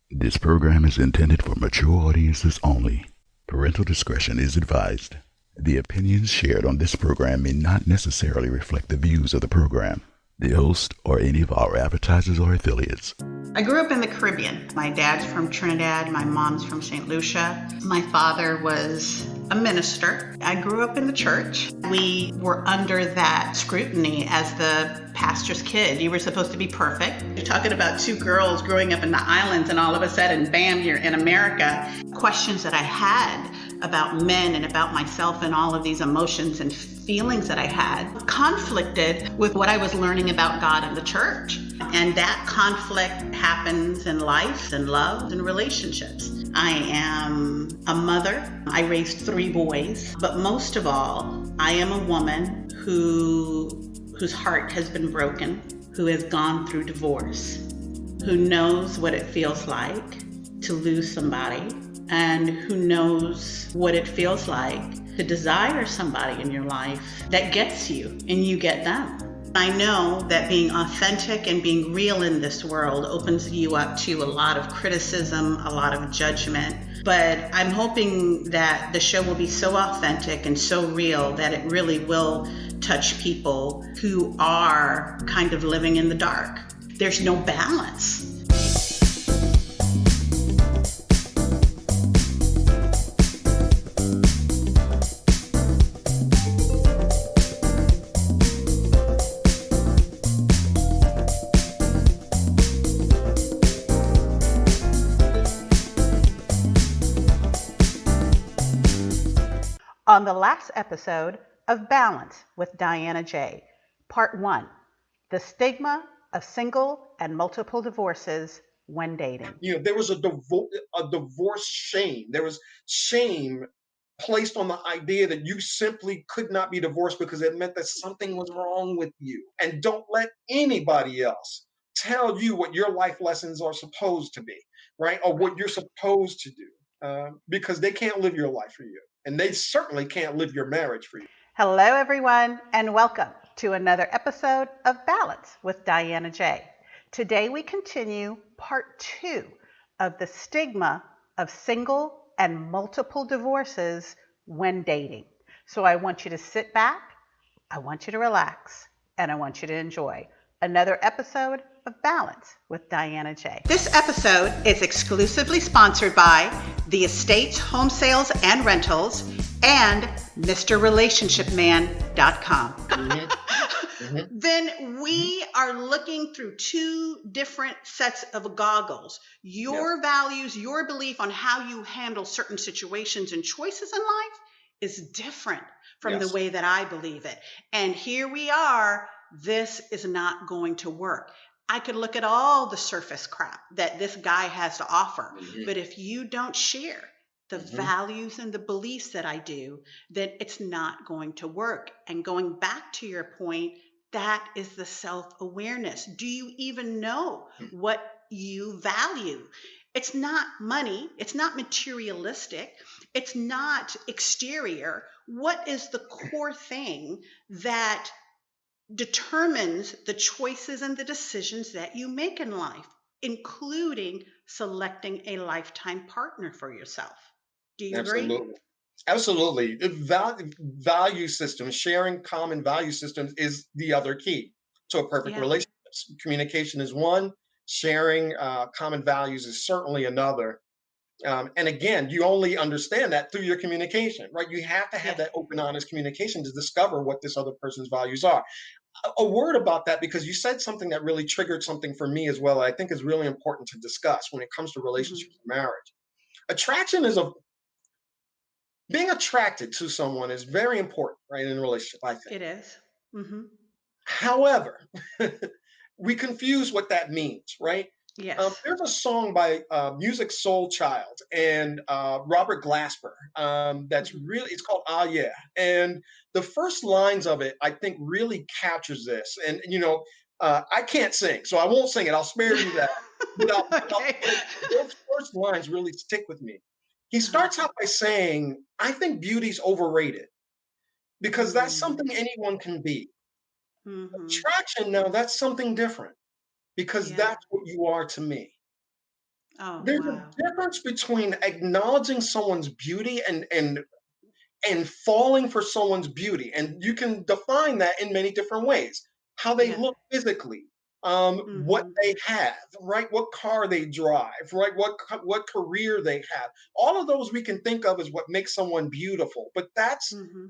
This program is intended for mature audiences only. Parental discretion is advised. The opinions shared on this program may not necessarily reflect the views of the program, the host, or any of our advertisers or affiliates. I grew up in the Caribbean. My dad's from Trinidad. My mom's from St. Lucia. My father was a minister. I grew up in the church. We were under that scrutiny as the pastor's kid. You were supposed to be perfect. You're talking about two girls growing up in the islands, and all of a sudden, bam, you're in America. Questions that I had about men and about myself and all of these emotions and feelings that I had conflicted with what I was learning about God and the church. And that conflict happens in life and love and relationships. I am a mother. I raised 3 boys, but most of all, I am a woman whose heart has been broken, who has gone through divorce, who knows what it feels like to lose somebody, and who knows what it feels like to desire somebody in your life that gets you and you get them. I know that being authentic and being real in this world opens you up to a lot of criticism, a lot of judgment. But I'm hoping that the show will be so authentic and so real that it really will touch people who are kind of living in the dark. There's no balance. On the last episode of Balance with Diana J, Part 1, the stigma of single and multiple divorces when dating. There was a divorce shame. There was shame placed on the idea that you simply could not be divorced because it meant that something was wrong with you. And don't let anybody else tell you what your life lessons are supposed to be, right? Or what you're supposed to do, because they can't live your life for you. And they certainly can't live your marriage for you. Hello, everyone, and welcome to another episode of Balance with Diana J. Today we continue part 2 of the stigma of single and multiple divorces when dating. So I want you to sit back, I want you to relax, and I want you to enjoy another episode of Balance with Diana J. This episode is exclusively sponsored by the Estates Home Sales and Rentals and MrRelationshipMan.com. Then we are looking through 2 different sets of goggles. Your values, your belief on how you handle certain situations and choices in life is different from the way that I believe it. And here we are. This is not going to work. I could look at all the surface crap that this guy has to offer, but if you don't share the values and the beliefs that I do, then it's not going to work. And going back to your point, that is the self-awareness. Do you even know what you value? It's not money. It's not materialistic. It's not exterior. What is the core thing that determines the choices and the decisions that you make in life, including selecting a lifetime partner for yourself? Do you agree? Absolutely. The value systems, sharing common value systems is the other key to a perfect relationship. Communication is one, sharing common values is certainly another. And again, you only understand that through your communication, right? You have to have that open, honest communication to discover what this other person's values are. A word about that, because you said something that really triggered something for me as well, I think is really important to discuss when it comes to relationships and marriage. Attraction is being attracted to someone is very important, right, in a relationship, I think. It is. However, we confuse what that means, right? Yes. There's a song by Music Soul Child and Robert Glasper that's really, it's called Ah Yeah. And the first lines of it, I think, really captures this. And, I can't sing, so I won't sing it. I'll spare you that. Those first lines really stick with me. He starts out by saying, I think beauty's overrated because that's something anyone can be. Attraction, now, that's something different because that's what you are to me. Oh, There's a wow. difference between acknowledging someone's beauty and falling for someone's beauty. And you can define that in many different ways. How they Yeah. look physically, what Mm-hmm. they have, right? What car they drive, right? What career they have. All of those we can think of as what makes someone beautiful. But Mm-hmm.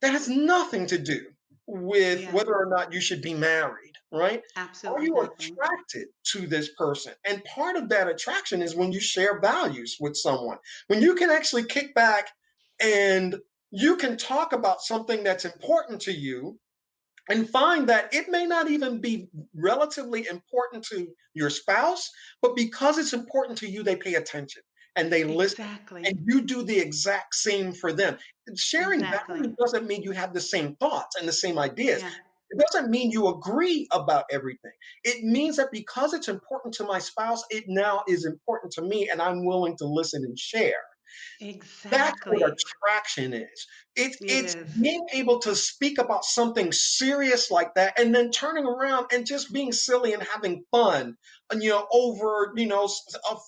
that has nothing to do with Yeah. whether or not you should be married, right? Are Absolutely you nothing. attracted to this person? And part of that attraction is when you share values with someone, when you can actually kick back and you can talk about something that's important to you and find that it may not even be relatively important to your spouse, but because it's important to you, they pay attention and they listen. Exactly. And you do the exact same for them. Sharing Exactly. values doesn't mean you have the same thoughts and the same ideas. Yeah. It doesn't mean you agree about everything. It means that because it's important to my spouse, it now is important to me, and I'm willing to listen and share. That's what Exactly. attraction is. It It's is. being able to speak about something serious like that and then turning around and just being silly and having fun, and over a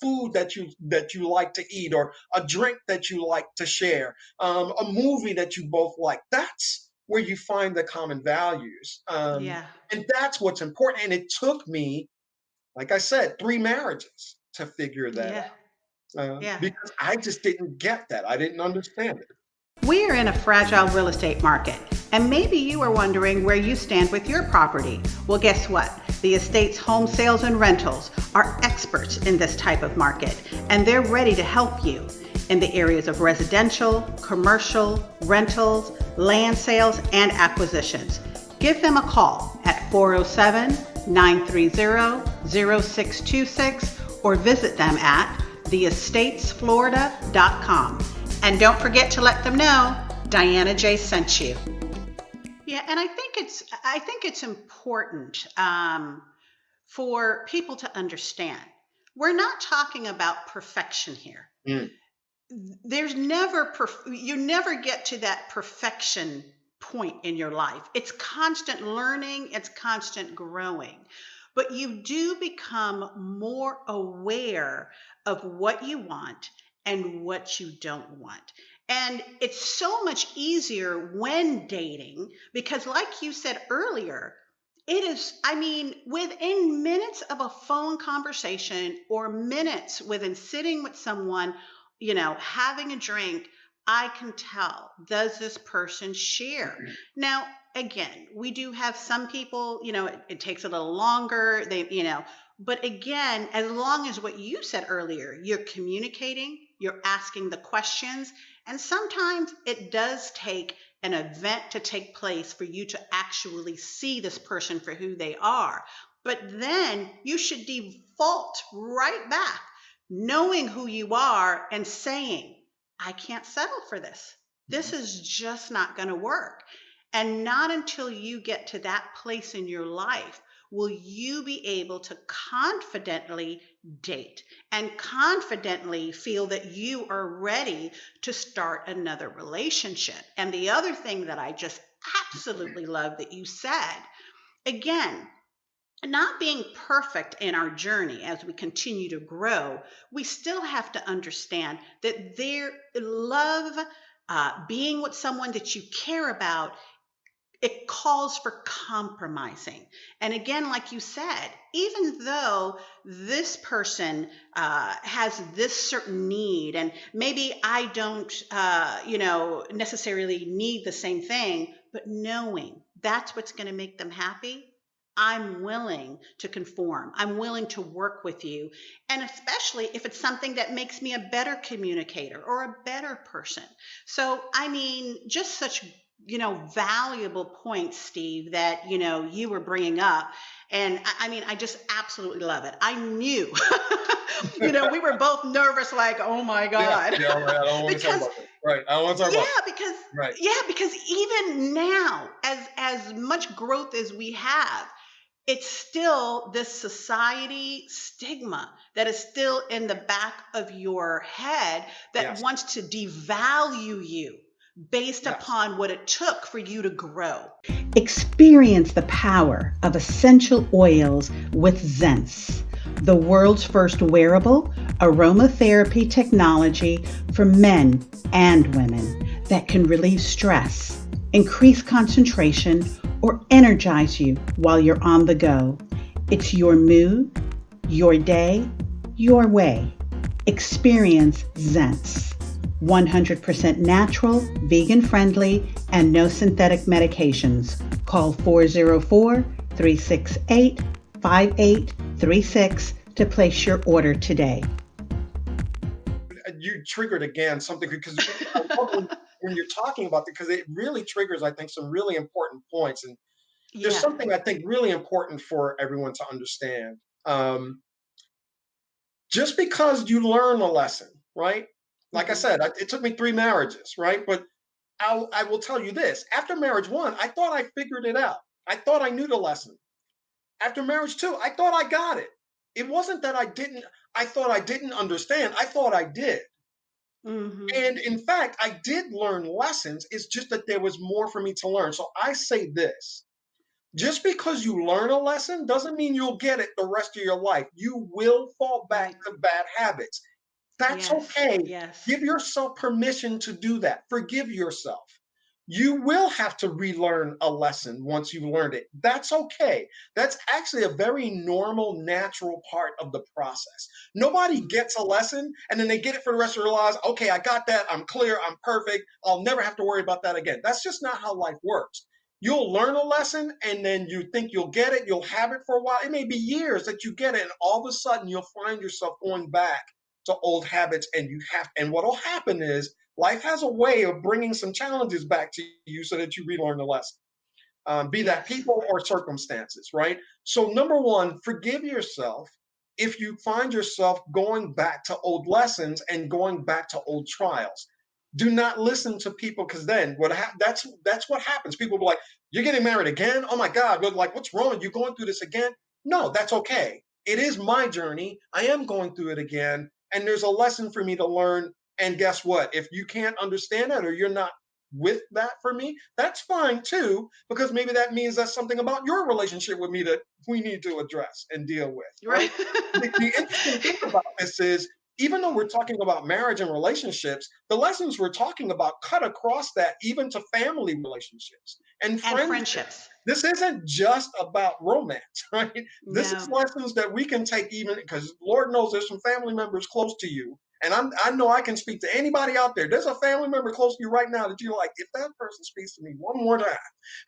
food that you like to eat, or a drink that you like to share, a movie that you both like. That's where you find the common values, Yeah. and that's what's important. And it took me, like I said, 3 marriages to figure that Yeah. out, Yeah. because I just didn't get that. I didn't understand it. We are in a fragile real estate market, and maybe you are wondering where you stand with your property. Well, guess what? The Estates Home Sales and Rentals are experts in this type of market, and they're ready to help you in the areas of residential, commercial, rentals, land sales, and acquisitions. Give them a call at 407-930-0626 or visit them at theestatesflorida.com. And don't forget to let them know Diana J sent you. Yeah, and I think it's important for people to understand. We're not talking about perfection here. Mm, You never get to that perfection point in your life. It's constant learning, it's constant growing. But you do become more aware of what you want and what you don't want. And it's so much easier when dating because, like you said earlier, it is, I mean, within minutes of a phone conversation or minutes within sitting with someone, having a drink, I can tell, does this person share? Now, again, we do have some people, it takes a little longer. But again, as long as what you said earlier, you're communicating, you're asking the questions, and sometimes it does take an event to take place for you to actually see this person for who they are. But then you should default right back, knowing who you are and saying, I can't settle for this. This is just not going to work. And not until you get to that place in your life will you be able to confidently date and confidently feel that you are ready to start another relationship. And the other thing that I just absolutely love that you said, again, not being perfect in our journey as we continue to grow, we still have to understand that their love, being with someone that you care about, it calls for compromising. And again, like you said, even though this person has this certain need, and maybe I don't, necessarily need the same thing, but knowing that's what's going to make them happy, I'm willing to conform. I'm willing to work with you. And especially if it's something that makes me a better communicator or a better person. So, I mean, just such valuable points, Steve, that you were bringing up. And I mean, I just absolutely love it. I knew, we were both nervous, like, oh my yeah, God. yeah, right. I don't want to talk because about that. Right. I don't want to talk yeah, about because that. Right. because even now, as much growth as we have, it's still this society stigma that is still in the back of your head that Yes. wants to devalue you based Yes. upon what it took for you to grow. Experience the power of essential oils with Zens, the world's first wearable aromatherapy technology for men and women that can relieve stress, increase concentration, or energize you while you're on the go. It's your mood, your day, your way. Experience Zens. 100% natural, vegan friendly, and no synthetic medications. Call 404-368-5836 to place your order today. You triggered again something, because when you're talking about it, because it really triggers, I think, some really important points. And there's something I think really important for everyone to understand. Just because you learn a lesson, right? Like I said, it took me 3 marriages, right? But I will tell you this: after marriage 1, I thought I figured it out. I thought I knew the lesson. After marriage 2, I thought I got it. It wasn't that I didn't. I thought I didn't understand. I thought I did. And in fact, I did learn lessons. It's just that there was more for me to learn. So I say this: just because you learn a lesson doesn't mean you'll get it the rest of your life. You will fall back to bad habits. That's okay. Yes. Give yourself permission to do that. Forgive yourself. You will have to relearn a lesson once you've learned it. That's okay. That's actually a very normal, natural part of the process. Nobody gets a lesson and then they get it for the rest of their lives. Okay, I got that. I'm clear. I'm perfect. I'll never have to worry about that again. That's just not how life works. You'll learn a lesson and then you think you'll get it. You'll have it for a while. It may be years that you get it, and all of a sudden you'll find yourself going back to old habits. And what'll happen is life has a way of bringing some challenges back to you so that you relearn the lesson, be that people or circumstances, right? So number one, forgive yourself if you find yourself going back to old lessons and going back to old trials. Do not listen to people, because then that's what happens. People will be like, "You're getting married again? Oh my God!" But like, "What's wrong? You're going through this again?" No, that's okay. It is my journey. I am going through it again, and there's a lesson for me to learn. And guess what? If you can't understand that, or you're not with that for me, that's fine too, because maybe that means that's something about your relationship with me that we need to address and deal with, right? The interesting thing about this is, even though we're talking about marriage and relationships, the lessons we're talking about cut across that even to family relationships and friendships. This isn't just about romance, right? This is No. lessons that we can take, even because Lord knows there's some family members close to you. And I know I can speak to anybody out there. There's a family member close to you right now that you're like, if that person speaks to me one more time,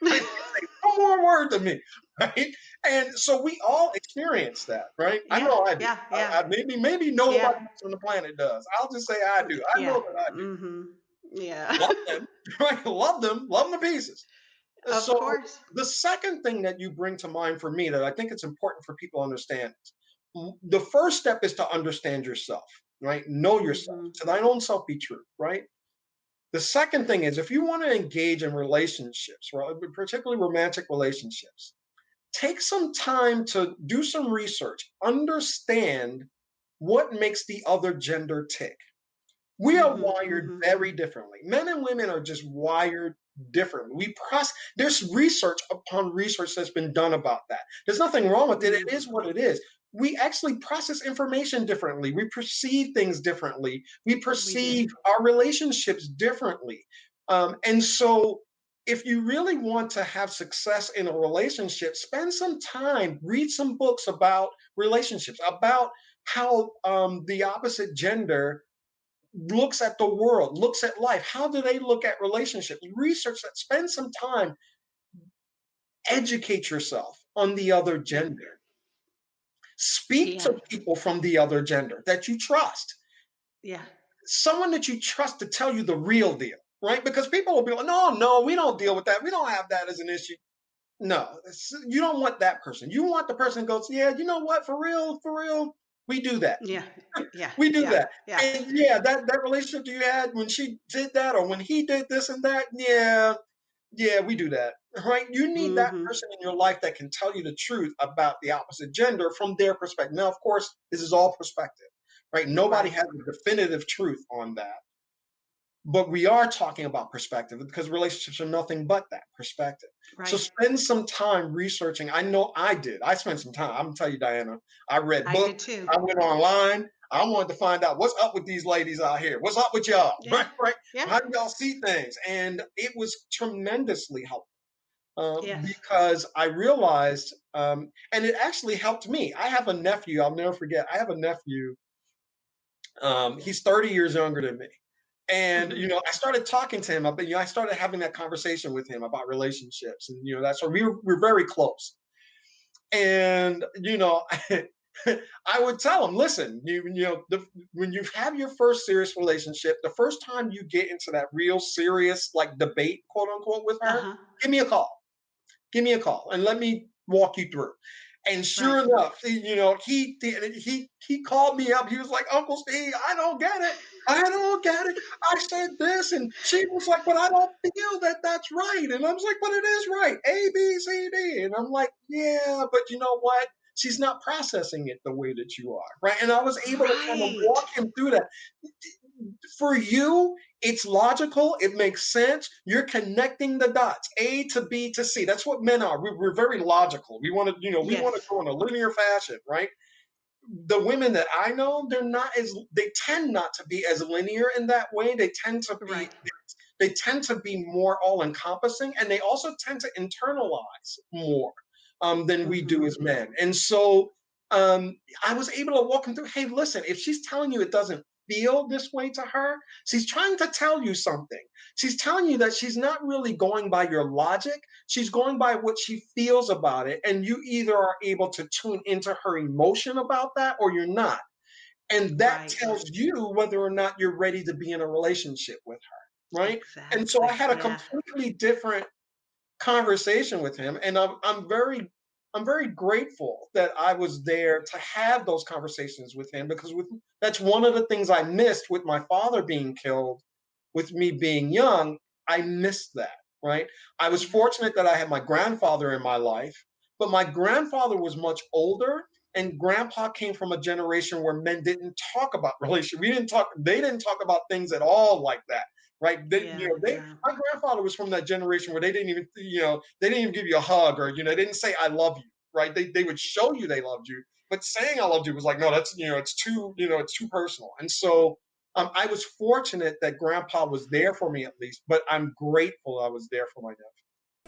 right, say one more word to me, right? And so we all experience that, right? I know I do. Maybe nobody else on the planet does. I'll just say I do. I know that I do. Yeah. Love them, right? Love them to pieces. Of So course. the second thing that you bring to mind for me that I think it's important for people to understand, the first step is to understand yourself, right? Know yourself. To thine own self be true, right? The second thing is, if you want to engage in relationships, right, particularly romantic relationships, take some time to do some research, understand what makes the other gender tick. We are wired very differently. Men and women are just wired differently. There's research upon research that's been done about that. There's nothing wrong with it. It is what it is. We actually process information differently. We perceive things differently. We perceive our relationships differently. And so if you really want to have success in a relationship, spend some time, read some books about relationships, about how the opposite gender looks at the world, looks at life. How do they look at relationships? Research that. Spend some time, educate yourself on the other gender. Speak to people from the other gender that you trust. Yeah. Someone that you trust to tell you the real deal, right? Because people will be like, no, we don't deal with that. We don't have that as an issue. No, you don't want that person. You want the person who goes, yeah, you know what? For real, we do that. Yeah. Yeah. We do that. Yeah. And that relationship you had when she did that or when he did this and that, yeah, we do that. Right? You need that person in your life that can tell you the truth about the opposite gender from their perspective. Now, of course, this is all perspective, right? Nobody has a definitive truth on that. but we are talking about perspective because relationships are nothing but that perspective. So Right. spend some time researching. I know I did. I spent some time. I'm gonna tell you, Diana, I read I did books, too. I went online. I wanted to find out what's up with these ladies out here. What's up with y'all? Yeah. Right, right. Yeah. How do y'all see things? And it was tremendously helpful Yes. because I realized, and it actually helped me. I have a nephew. I'll never forget. I have a nephew. He's 30 years younger than me. And Hmm. I started talking to him about, I started having that conversation with him about relationships, and that's why we're very close. And I would tell him, listen, when you have your first serious relationship, the first time you get into that real serious like debate, quote unquote, with her, Uh-huh. give me a call. Give me a call and let me walk you through. And Right. sure enough, he called me up. He was like, Uncle Steve, I don't get it. I don't get it. I said this, and she was like, but I don't feel that that's right. And I was like, but it is right. A, B, C, D. And I'm like, yeah, but you know what? She's not processing it the way that you are, right? And I was able to kind of Right. walk him through that. For you, it's logical. It makes sense. You're connecting the dots, A to B to C. That's what men are. We're very logical. We want to, we want to Yes. go in a linear fashion, right? The women that I know, they tend not to be as linear in that way. Right. They tend to be more all encompassing, and they also tend to internalize more than we do Hmm. as men. And so I was able to walk them through. Hey, listen, if she's telling you it doesn't feel this way to her, she's trying to tell you something. She's telling you that she's not really going by your logic. She's going by what she feels about it. And you either are able to tune into her emotion about that or you're not. And that Right. tells you whether or not you're ready to be in a relationship with her. Right. And so I Exactly. had a Yeah. completely different conversation with him. And I'm very grateful that I was there to have those conversations with him because that's one of the things I missed with my father being killed, with me being young. I missed that, right? I was Yeah. fortunate that I had my grandfather in my life, but my grandfather was much older, and grandpa came from a generation where men didn't talk about relations. They didn't talk about things at all like that, right? Yeah. Yeah. My grandfather was from that generation where they didn't even, they didn't even give you a hug, or, they didn't say, I love you, right? They would show you they loved you, but saying I loved you was like, no, that's, it's too personal. And so I was fortunate that grandpa was there for me at least, but I'm grateful I was there for my nephew.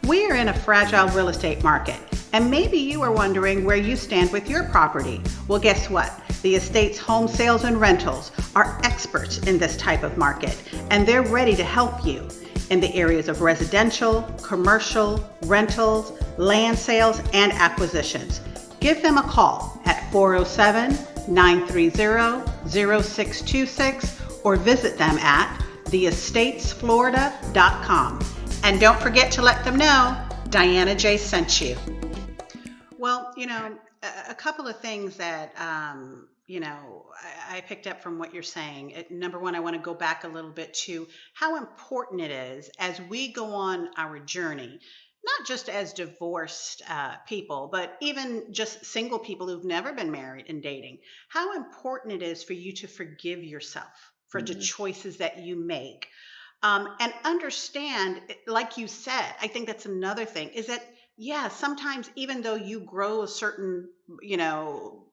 We are in a fragile real estate market, and maybe you are wondering where you stand with your property. Well, guess what? The Estates Home Sales and Rentals are experts in this type of market, and they're ready to help you in the areas of residential, commercial, rentals, land sales, and acquisitions. Give them a call at 407 930 0626 or visit them at theestatesflorida.com. And don't forget to let them know Diana J sent you. Well, a couple of things that, I picked up from what you're saying. Number one, I want to go back a little bit to how important it is as we go on our journey, not just as divorced people, but even just single people who've never been married and dating, how important it is for you to forgive yourself for the Mhm. choices that you make. And understand, like you said, I think that's another thing is that, yeah, sometimes even though you grow a certain, you know,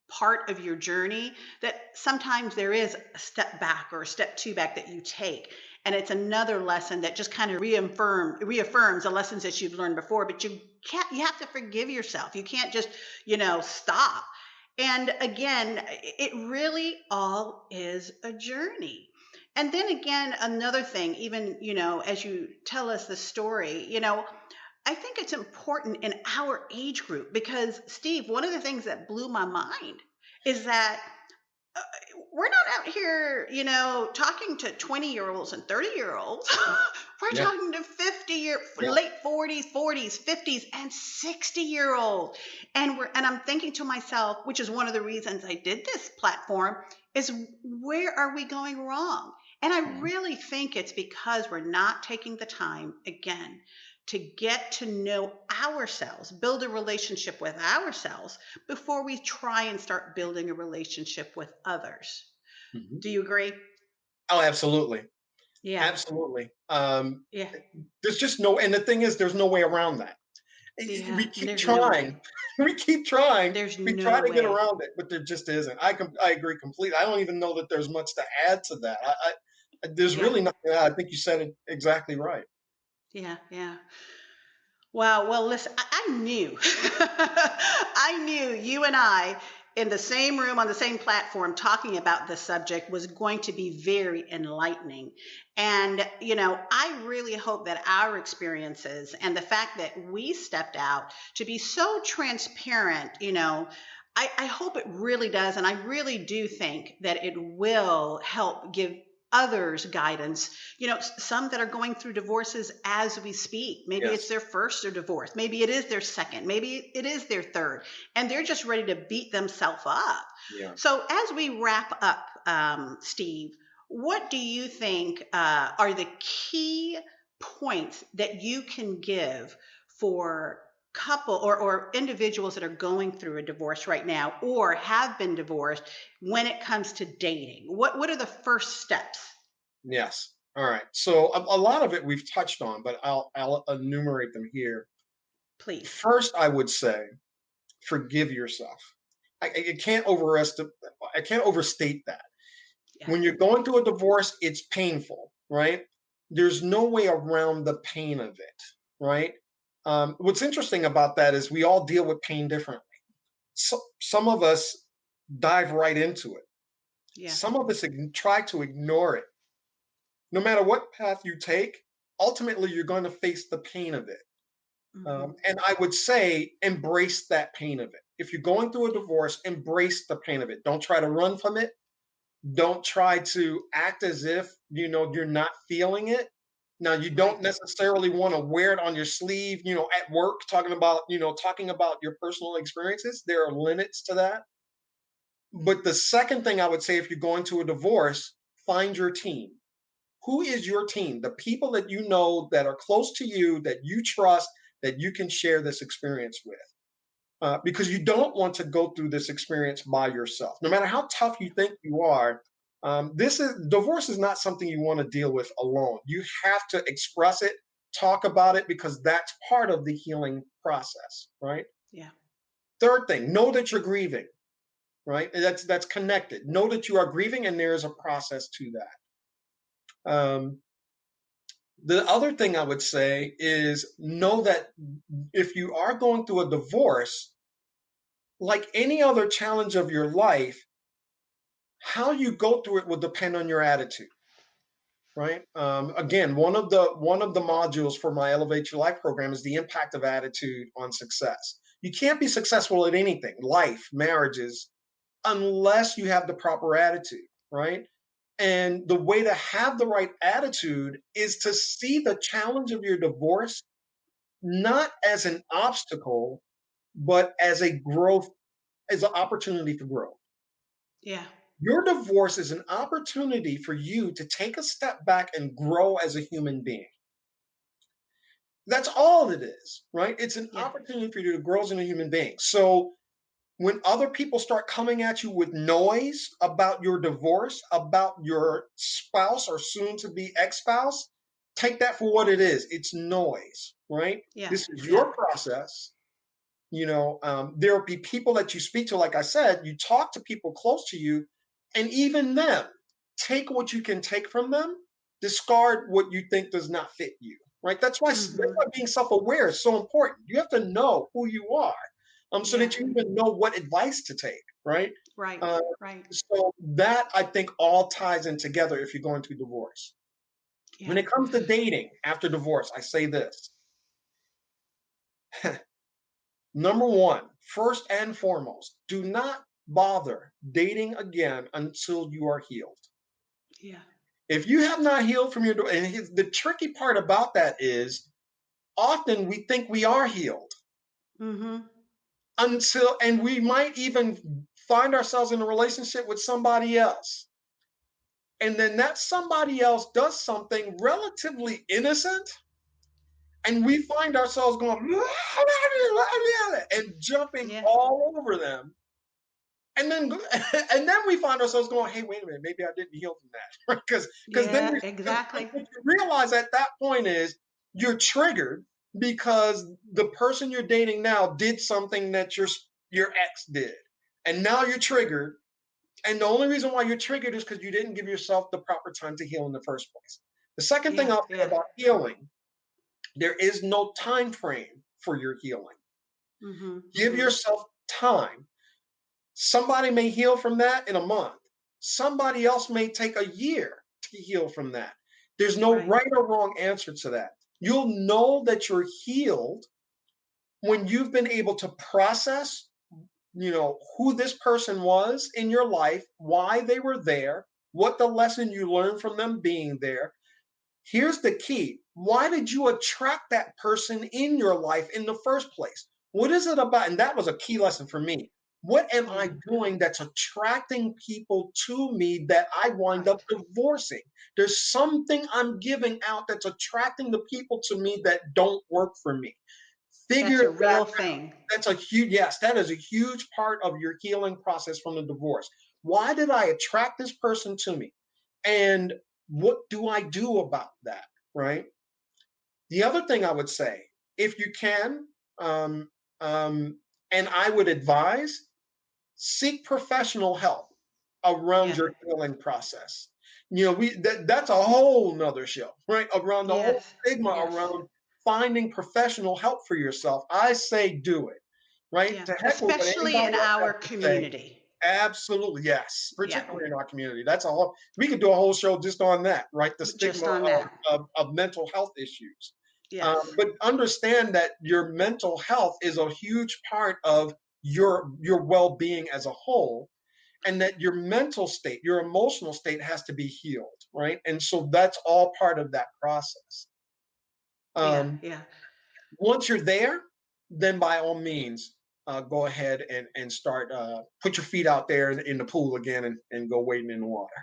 part of your journey, that sometimes there is a step back or a step two back that you take. And it's another lesson that just kind of reaffirms the lessons that you've learned before, but you have to forgive yourself. You can't just, stop. And again, it really all is a journey. And then again, another thing, even, as you tell us the story, I think it's important in our age group because, Steve, one of the things that blew my mind is that uh, we're not out here, talking to 20-year-olds and 30-year-olds. We're Yeah. talking to Yeah. late 40s, 50s, and 60-year-old. And I'm thinking to myself, which is one of the reasons I did this platform, is where are we going wrong? And I Mhm. really think it's because we're not taking the time again to get to know ourselves, build a relationship with ourselves before we try and start building a relationship with others. Mhm. Do you agree? Oh, absolutely. Yeah. Absolutely. Yeah. There's just no, and the thing is, there's no way around that. Yeah. We keep There's no trying. way. We keep trying. There's We try no to get way. around it, but there just isn't. I agree completely. I don't even know that there's much to add to that. There's Yeah. really nothing to add. I think you said it exactly right. Yeah. Yeah. Wow. Well, listen, I knew, I knew you and I in the same room on the same platform talking about this subject was going to be very enlightening. And, I really hope that our experiences and the fact that we stepped out to be so transparent, I hope it really does. And I really do think that it will help give others guidance, some that are going through divorces as we speak. Maybe it's Yes. their first or divorce, maybe it is their second, maybe it is their third, and they're just ready to beat themselves up. Yeah. So as we wrap up, Steve, what do you think are the key points that you can give for couple or individuals that are going through a divorce right now or have been divorced when it comes to dating? What are the first steps? Yes. All right. So a lot of it we've touched on, but I'll enumerate them here. Please. First, I would say forgive yourself. I can't overestimate. I can't overstate that. Yeah. When you're going through a divorce, it's painful, right? There's no way around the pain of it, right? What's interesting about that is we all deal with pain differently. So, some of us dive right into it. Yeah. Some of us try to ignore it. No matter what path you take, ultimately you're going to face the pain of it. Hmm. And I would say embrace that pain of it. If you're going through a divorce, embrace the pain of it. Don't try to run from it. Don't try to act as if you're not feeling it. Now you Right. don't necessarily want to wear it on your sleeve, at work, talking about your personal experiences. There are limits to that. But the second thing I would say, if you're going to a divorce, find your team. Who is your team? The people that you know that are close to you, that you trust, that you can share this experience with. Because you don't want to go through this experience by yourself. No matter how tough you think you are, divorce is not something you want to deal with alone. You have to express it, talk about it, because that's part of the healing process, right? Yeah. Third thing, know that you're grieving, right? And that's connected. Know that you are grieving, and there is a process to that. The other thing I would say is know that if you are going through a divorce, like any other challenge of your life, how you go through it will depend on your attitude, right? Again, one of the modules for my Elevate Your Life program is the impact of attitude on success. You can't be successful at anything, life, marriages, unless you have the proper attitude, right? And the way to have the right attitude is to see the challenge of your divorce not as an obstacle, but as a growth, as an opportunity for growth. Yeah. Your divorce is an opportunity for you to take a step back and grow as a human being. That's all it is, right? It's an Yeah. opportunity for you to grow as a human being. So when other people start coming at you with noise about your divorce, about your spouse or soon to be ex-spouse, take that for what it is. It's noise, right? Yeah. This is Yeah. your process. There will be people that you speak to, like I said, you talk to people close to you, and even them, take what you can take from them, discard what you think does not fit you, right? That's why Hmm. being self-aware is so important. You have to know who you are, so Yeah. that you even know what advice to take, right? Right. Uh, Right. so that I think all ties in together if you're going through divorce. When Yeah. it comes to dating after divorce, I say this. Number one, first and foremost, do not bother dating again until you are healed. Yeah. If you have not healed from your, and the tricky part about that is often we think we are healed Hmm. and we might even find ourselves in a relationship with somebody else. And then that somebody else does something relatively innocent, and we find ourselves going and jumping Yeah. all over them. And then and then we find ourselves going, hey, wait a minute, maybe I didn't heal from that. Right? Because then Yeah, because exactly. what you realize at that point is you're triggered because the person you're dating now did something that your ex did. And now you're triggered. And the only reason why you're triggered is because you didn't give yourself the proper time to heal in the first place. The second thing Yeah, I'll say yeah. about healing, there is no time frame for your healing. Mm-hmm, Give mm-hmm. yourself time. Somebody may heal from that in a month. Somebody else may take a year to heal from that. There's no Right. right or wrong answer to that. You'll know that you're healed when you've been able to process, who this person was in your life, why they were there, what the lesson you learned from them being there. Here's the key. Why did you attract that person in your life in the first place? What is it about? And that was a key lesson for me. What am I Yeah, doing that's attracting people to me that I wind up right. divorcing? There's something I'm giving out that's attracting the people to me that don't work for me. That's Figure a that real out. thing. That's a huge, yes, that is a huge part of your healing process from the divorce. Why did I attract this person to me? And what do I do about that? Right. The other thing I would say, if you can, um, and I would advise, seek professional help around Yeah. your healing process. That's a whole nother show, right? Around the whole Yes. stigma Yes. around finding professional help for yourself. I say do it, right? Yeah. To heck with what Especially anybody in else has our to say. community. Absolutely, yes. Yeah. Particularly in our community. We could do a whole show just on that, right? The Just stigma on that. of mental health issues. Yes. But understand that your mental health is a huge part of your well-being as a whole, and that your mental state, your emotional state has to be healed, right? And so that's all part of that process. Yeah. Um, Yeah. Once you're there, then by all means, go ahead and start, put your feet out there in the pool again and go wading in the water.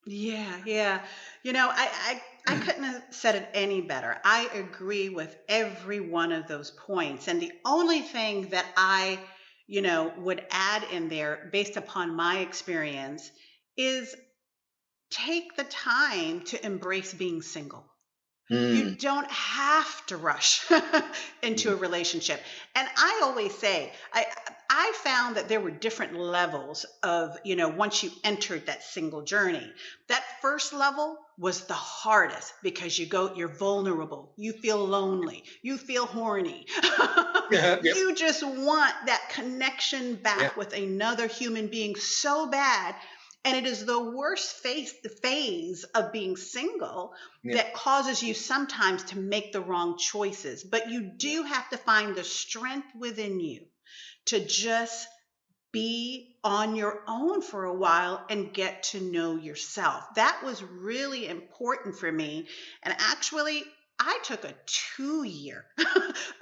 Yeah, yeah. I couldn't have said it any better. I agree with every one of those points. And the only thing that I would add in there based upon my experience is take the time to embrace being single. You Mm, don't have to rush into a mm, relationship. And I always say, I found that there were different levels of once you entered that single journey. That first level was the hardest because you're vulnerable, you feel lonely, you feel horny. yeah, yep, You just want that connection yeah, back with another human being so bad. And it is the worst phase of being single yeah, that causes you sometimes to make the wrong choices. But you yeah, do have to find the strength within you to just be on your own for a while and get to know yourself. That was really important for me. And actually, I took a 2 year,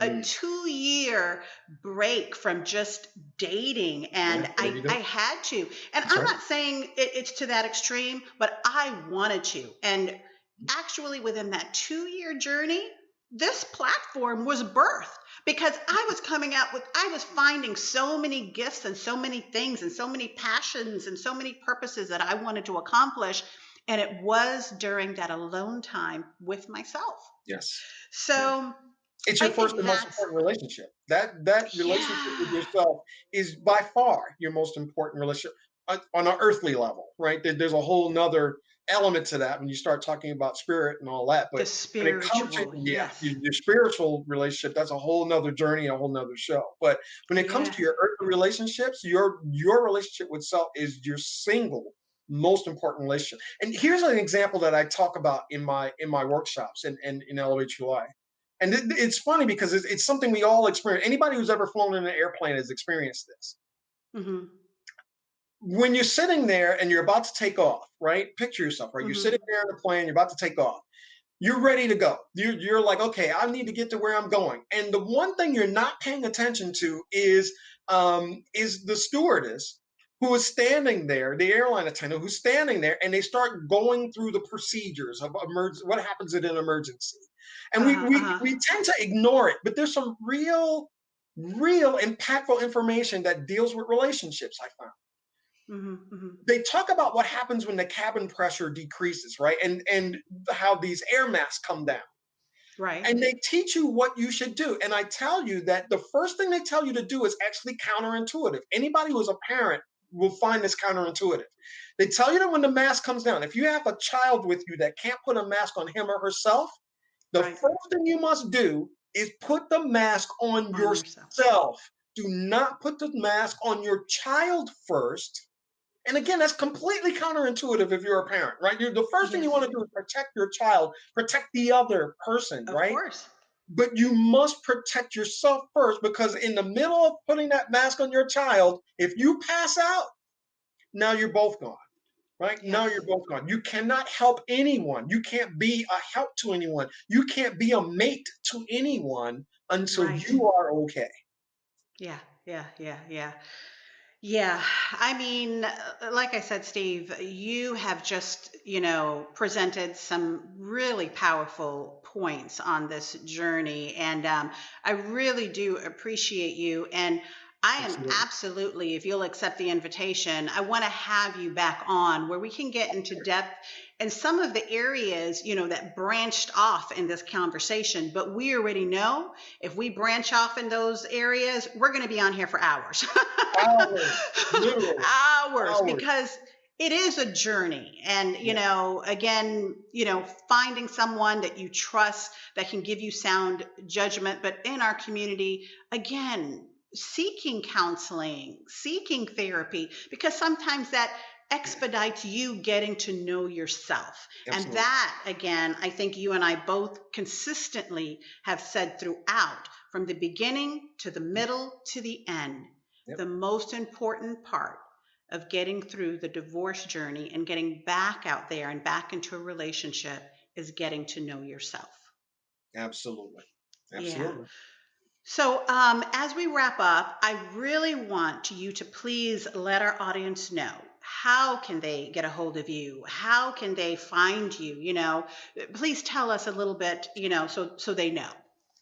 a mm, 2 year break from just dating. And yeah. There you I go. had to. And That's I'm right. not saying it's to that extreme, but I wanted to. And actually, within that 2 year journey, this platform was birthed because I was finding so many gifts and so many things and so many passions and so many purposes that I wanted to accomplish. And it was during that alone time with myself. Yes. Yeah. So It's I your first think and most that's, important relationship. That relationship with yeah, yourself is by far your most important relationship on an earthly level, right? There's a whole nother element to that when you start talking about spirit and all that. the But when it comes to, spiritual. yeah, Yes. your spiritual relationship, that's a whole nother journey, a whole nother show. But when it comes Yeah. to your earthly relationships, your relationship with self is your single most important relationship. And here's an example that I talk about in my workshops and in LOHUI. And it's funny because it's something we all experience. Anybody who's ever flown in an airplane has experienced this. Mm-hmm. When you're sitting there and you're about to take off, right? Picture yourself, right? You're sitting Mm-hmm. there in the plane, you're about to take off. You're ready to go. You're like, okay, I need to get to where I'm going. And the one thing you're not paying attention to is the stewardess who is standing there, the airline attendant who's standing there, and they start going through the procedures of what happens in an emergency. And we, Uh-huh. we Uh-huh. we tend to ignore it, but there's some real impactful information that deals with relationships, I found. They talk about what happens when the cabin pressure decreases, right? And how these air masks come down. Right. And they teach you what you should do. And I tell you that the first thing they tell you to do is actually counterintuitive. Anybody who's a parent will find this counterintuitive. They tell you that when the mask comes down, if you have a child with you that can't put a mask on him or herself, the Right. first thing you must do is put the mask on yourself. Do not put the mask on your child first. And again, that's completely counterintuitive if you're a parent, right? The first thing you want to do is protect your child, protect the other person, right? Of course. But you must protect yourself first, because in the middle of putting that mask on your child, if you pass out, now you're both gone, right? Yes. Now you're both gone. You cannot help anyone. You can't be a help to anyone. You can't be a mate to anyone until you are okay. Yeah. Yeah. I mean, like I said, Steve, you have just, presented some really powerful points on this journey. And I really do appreciate you. And I am absolutely, if you'll accept the invitation, I want to have you back on where we can get into depth in some of the areas, that branched off in this conversation. But we already know if we branch off in those areas, we're going to be on here for hours. Hours, because it is a journey. And, again, finding someone that you trust that can give you sound judgment. But in our community, again, seeking counseling, seeking therapy, because sometimes that expedites you getting to know yourself. Absolutely. And that, again, I think you and I both consistently have said throughout, from the beginning to the middle to the end, the most important part of getting through the divorce journey and getting back out there and back into a relationship is getting to know yourself. Absolutely. Yeah. So as we wrap up, I really want you to please let our audience know, how can they get a hold of you? How can they find you? Please tell us a little bit, so they know.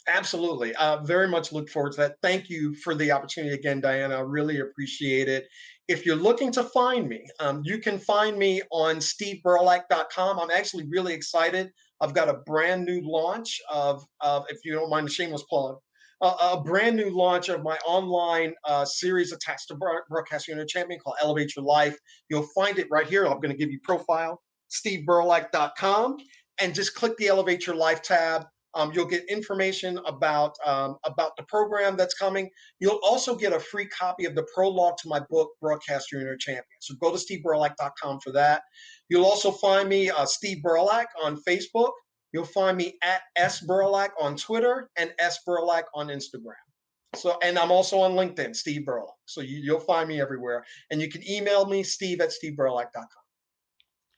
Absolutely. Very much look forward to that. Thank you for the opportunity again, Diana. I really appreciate it. If you're looking to find me, you can find me on steveberlack.com. I'm actually really excited. I've got a brand new launch of if you don't mind the shameless plug, a brand new launch of my online series attached to Broadcast Unit Champion called Elevate Your Life. You'll find it right here. I'm going to give you profile, steveberlack.com, and just click the Elevate Your Life tab. You'll get information about the program that's coming. You'll also get a free copy of the prologue to my book, Broadcast Your Inner Champion. So go to steveberlack.com for that. You'll also find me, Steve Berlack, on Facebook. You'll find me at @sberlack on Twitter and @sberlack on Instagram. So, and I'm also on LinkedIn, Steve Berlack. So you'll find me everywhere. And you can email me, steve@steveberlack.com.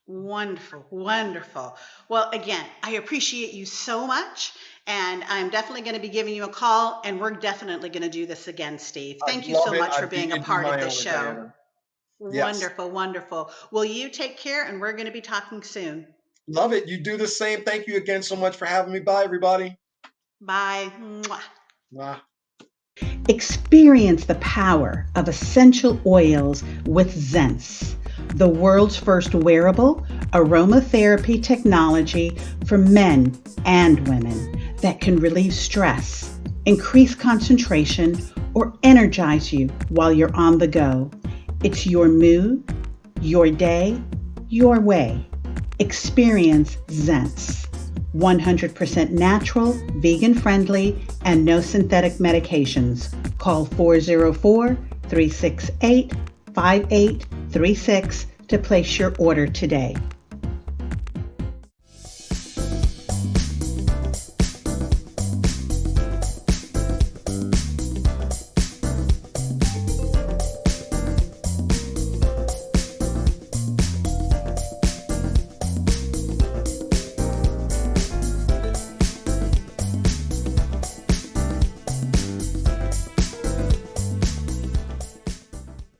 Wonderful. Well, again, I appreciate you so much. And I'm definitely going to be giving you a call. And we're definitely going to do this again, Steve. Thank you so much for being a part of this show. Wonderful. Well, you take care, and we're going to be talking soon. Love it. You do the same. Thank you again so much for having me. Bye, everybody. Bye. Mwah. Experience the power of essential oils with Zens, the world's first wearable aromatherapy technology for men and women that can relieve stress, increase concentration, or energize you while you're on the go. It's your mood, your day, your way. Experience Zens. 100% natural, vegan-friendly, and no synthetic medications. Call 404-368-5836 to place your order today.